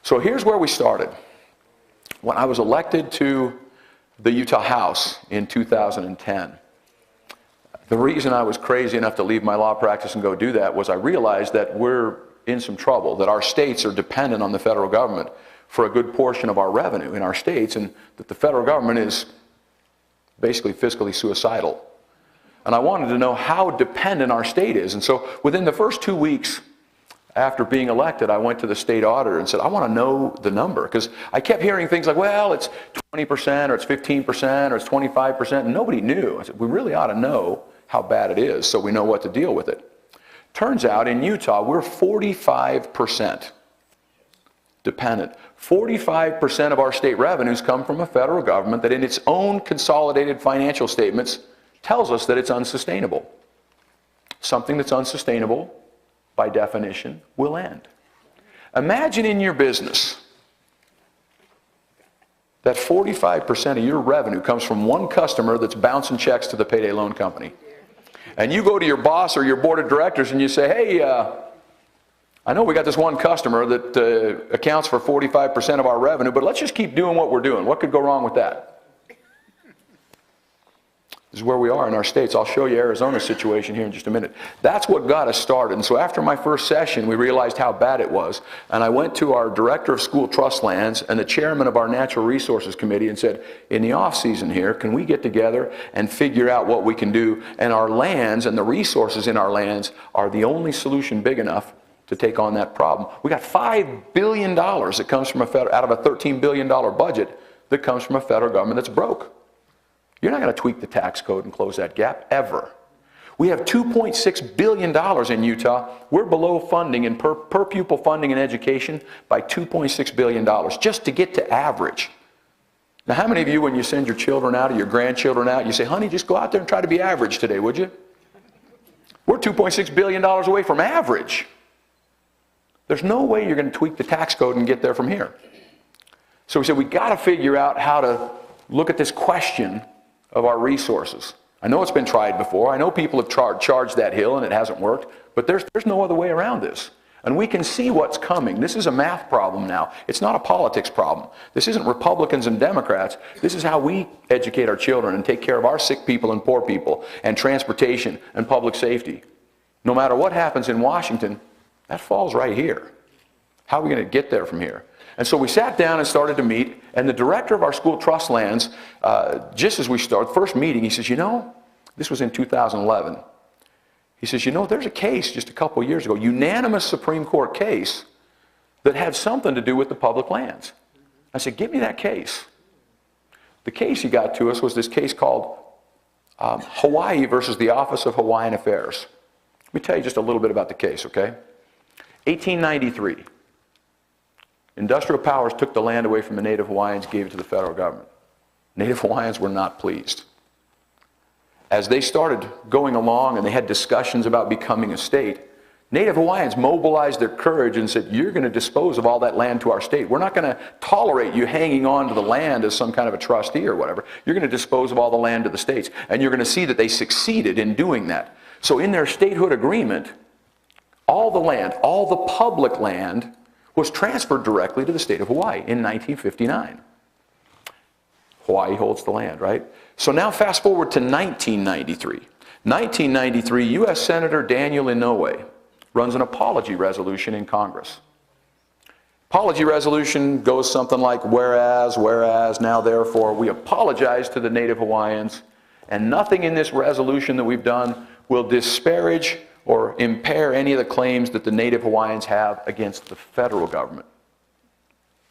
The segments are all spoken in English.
So here's where we started. When I was elected to the Utah House in 2010, the reason I was crazy enough to leave my law practice and go do that was I realized that we're in some trouble, that our states are dependent on the federal government for a good portion of our revenue in our states, and that the federal government is basically fiscally suicidal. And I wanted to know how dependent our state is. And so within the first 2 weeks after being elected, I went to the state auditor and said, I want to know the number. Because I kept hearing things like, well, it's 20% or it's 15% or it's 25%, and nobody knew. I said, we really ought to know how bad it is so we know what to deal with it. Turns out in Utah, we're 45% dependent. 45% of our state revenues come from a federal government that in its own consolidated financial statements tells us that it's unsustainable. Something that's unsustainable, by definition, will end. Imagine in your business that 45% of your revenue comes from one customer that's bouncing checks to the payday loan company. And you go to your boss or your board of directors and you say, hey, I know we got this one customer that accounts for 45% of our revenue, but let's just keep doing what we're doing. What could go wrong with that? This is where we are in our states. I'll show you Arizona's situation here in just a minute. That's what got us started. And so after my first session, we realized how bad it was. And I went to our director of school trust lands and the chairman of our natural resources committee and said, in the off season here, can we get together and figure out what we can do? And our lands and the resources in our lands are the only solution big enough to take on that problem. We got $5 billion that comes from out of a $13 billion budget that comes from a federal government that's broke. You're not going to tweak the tax code and close that gap, ever. We have $2.6 billion in Utah. We're below funding in per pupil funding in education by $2.6 billion, just to get to average. Now, how many of you, when you send your children out or your grandchildren out, you say, honey, just go out there and try to be average today, would you? We're $2.6 billion away from average. There's no way you're going to tweak the tax code and get there from here. So we said, we got to figure out how to look at this question of our resources. I know it's been tried before. I know people have charged that hill and it hasn't worked, but there's no other way around this. And we can see what's coming. This is a math problem now. It's not a politics problem. This isn't Republicans and Democrats. This is how we educate our children and take care of our sick people and poor people and transportation and public safety. No matter what happens in Washington, that falls right here. How are we going to get there from here? And so we sat down and started to meet, and the director of our school trust lands, just as we started, first meeting, he says, you know, this was in 2011. He says, you know, there's a case just a couple years ago, unanimous Supreme Court case that had something to do with the public lands. I said, give me that case. The case he got to us was this case called Hawaii versus the Office of Hawaiian Affairs. Let me tell you just a little bit about the case, okay? 1893. Industrial powers took the land away from the Native Hawaiians, gave it to the federal government. Native Hawaiians were not pleased. As they started going along and they had discussions about becoming a state, Native Hawaiians mobilized their courage and said, you're going to dispose of all that land to our state. We're not going to tolerate you hanging on to the land as some kind of a trustee or whatever. You're going to dispose of all the land to the states. And you're going to see that they succeeded in doing that. So in their statehood agreement, all the land, all the public land, was transferred directly to the state of Hawaii in 1959. Hawaii holds the land, right? So now fast forward to 1993. 1993, U.S. Senator Daniel Inouye runs an apology resolution in Congress. Apology resolution goes something like, whereas, now therefore, we apologize to the Native Hawaiians, and nothing in this resolution that we've done will disparage or impair any of the claims that the Native Hawaiians have against the federal government.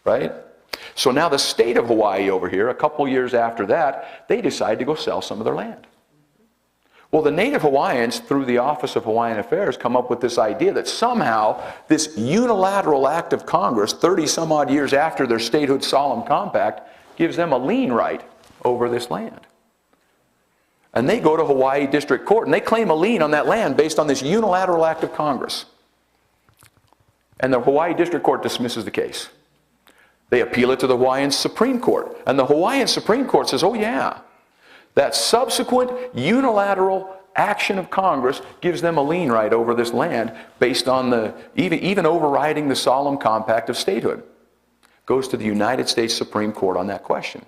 Right? So now the state of Hawaii over here, a couple years after that, they decide to go sell some of their land. Well, the Native Hawaiians, through the Office of Hawaiian Affairs, come up with this idea that somehow this unilateral act of Congress, 30 some odd years after their statehood solemn compact, gives them a lien right over this land. And they go to Hawaii District Court and they claim a lien on that land based on this unilateral act of Congress. And the Hawaii District Court dismisses the case. They appeal it to the Hawaiian Supreme Court. And the Hawaiian Supreme Court says, oh yeah, that subsequent unilateral action of Congress gives them a lien right over this land based on the, even overriding the solemn compact of statehood. goes to the United States Supreme Court on that question.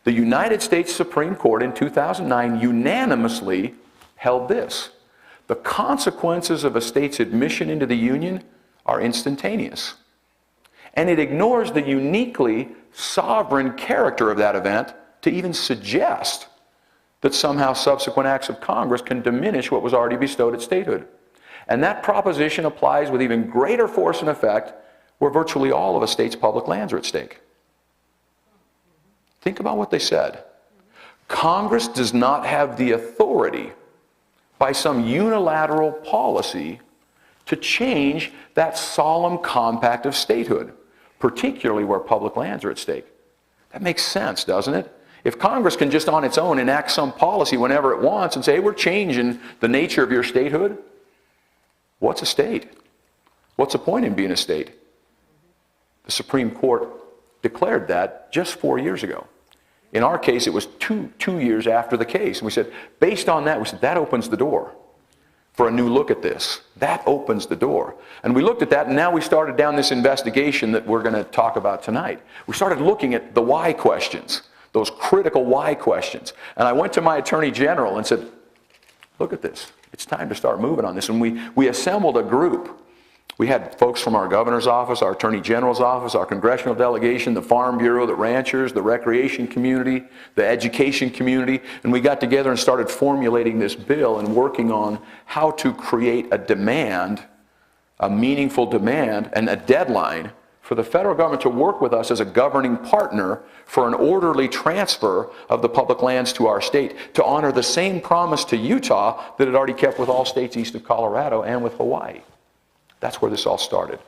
The United States Supreme Court in 2009 unanimously held this: the consequences of a state's admission into the Union are instantaneous. And it ignores the uniquely sovereign character of that event to even suggest that somehow subsequent acts of Congress can diminish what was already bestowed at statehood. And that proposition applies with even greater force and effect where virtually all of a state's public lands are at stake. Think about what they said. Congress does not have the authority by some unilateral policy to change that solemn compact of statehood, particularly where public lands are at stake. That makes sense, doesn't it? If Congress can just on its own enact some policy whenever it wants and say, hey, we're changing the nature of your statehood, what's a state? What's the point in being a state? The Supreme Court declared that just 4 years ago. In our case, it was two years after the case. And we said, based on that, we said, that opens the door for a new look at this. That opens the door. And we looked at that, and now we started down this investigation that we're going to talk about tonight. We started looking at the why questions, those critical why questions. And I went to my Attorney General and said, look at this. It's time to start moving on this. And we assembled a group. We had folks from our governor's office, our attorney general's office, our congressional delegation, the Farm Bureau, the ranchers, the recreation community, the education community, and we got together and started formulating this bill and working on how to create a demand, a meaningful demand, and a deadline for the federal government to work with us as a governing partner for an orderly transfer of the public lands to our state, to honor the same promise to Utah that it already kept with all states east of Colorado and with Hawaii. That's where this all started.